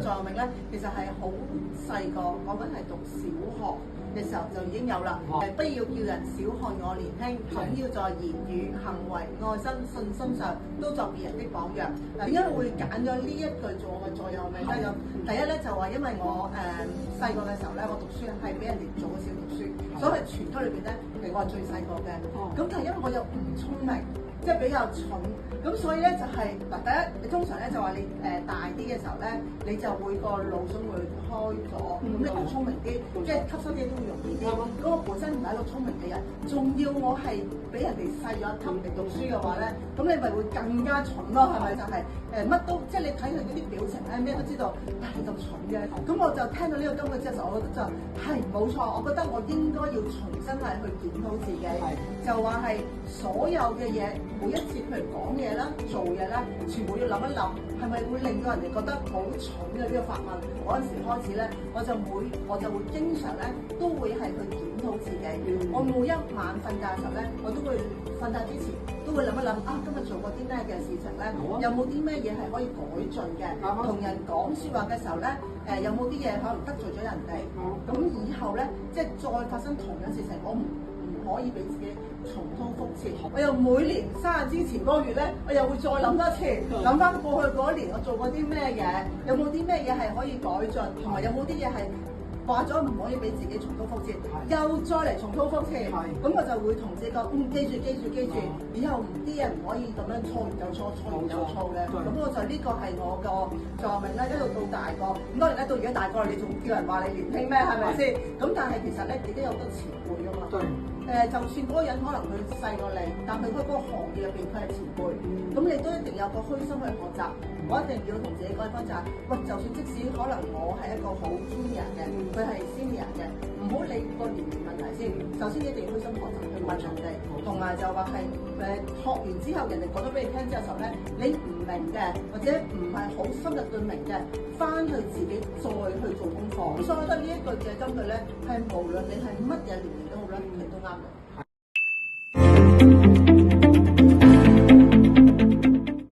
座右銘咧，其實係好細個，講緊係讀小學嘅時候就已經有啦。不要叫人小看我年輕，總要在言語、行為、愛心、信心上都作別人的榜樣。點解會揀咗呢一句做我嘅座右銘咧？第一咧就話因為我細個嘅時候咧，我讀書係俾人哋做少讀書，所以全級裏邊咧，其實我係最細個嘅。咁但係因為我又唔聰明，即係比較蠢，咁所以咧就係嗱，第一你通常咧就話你大啲嘅時候咧，你就會個腦囟會開咗，咁你會聰明啲，即係吸收啲都會容易啲。咁我本身唔係一個聰明嘅人，仲要我係俾人哋細咗一級嚟讀書嘅話咧，咁你咪會更加蠢咯，係咪？就係乜都即係你睇佢嗰啲表情咧，咩都知道，你咁蠢嘅。咁我就聽到呢個金句之後，我覺得就係冇錯，我覺得我應該要重新係去檢討自己，就話係所有嘅嘢。每一次譬如講嘢啦、做嘢啦，全部要諗一諗，係咪會令到人哋覺得好蠢嘅呢個發問？嗰陣時開始咧，我就會經常咧都會係去檢討自己。我每一晚瞓覺嘅時候咧，我都會瞓覺之前都會諗一諗啊，今日做過啲咩嘅事情咧？有冇啲咩嘢係可以改進嘅？同人講説話嘅時候咧，有冇啲嘢可能得罪咗人哋？咁以後咧，即係再發生同樣事情，我唔可以俾自己重蹈覆轍。我又每年生日之前嗰個月咧，我又會再諗多次，諗翻過去嗰一年我做過啲咩嘢，有冇啲咩嘢係可以改進，同埋有冇啲嘢係話咗唔可以俾自己重蹈覆轍，又再嚟重蹈覆轍。咁我就會同自己講，記住，以後啲嘢唔可以咁樣錯完又錯，錯完又錯嘅。咁我就呢個係我個座右銘啦，一路到大個。咁當然咧，到而家大個你仲叫人話你年輕咩？係咪先？咁但係其實咧，自己有好多前輩㗎嘛。就算嗰個人可能佢細過你，但係佢嗰個行業入邊佢係前輩，咁你都一定有個虛心去學習。我一定要同自己講翻就係，喂，就算即使可能我係一個好 junior 嘅，佢係 senior 嘅，唔好理個年齡問題先。首先一定要虛心學習去問人哋，同埋就話係學完之後，人哋講咗俾你聽之後咧，你唔明嘅或者唔係好深入對明嘅，翻去自己再去做功課。所以我覺得呢一句嘅金句咧，係無論你係乜嘢年齡都好咧，佢都啱嘅。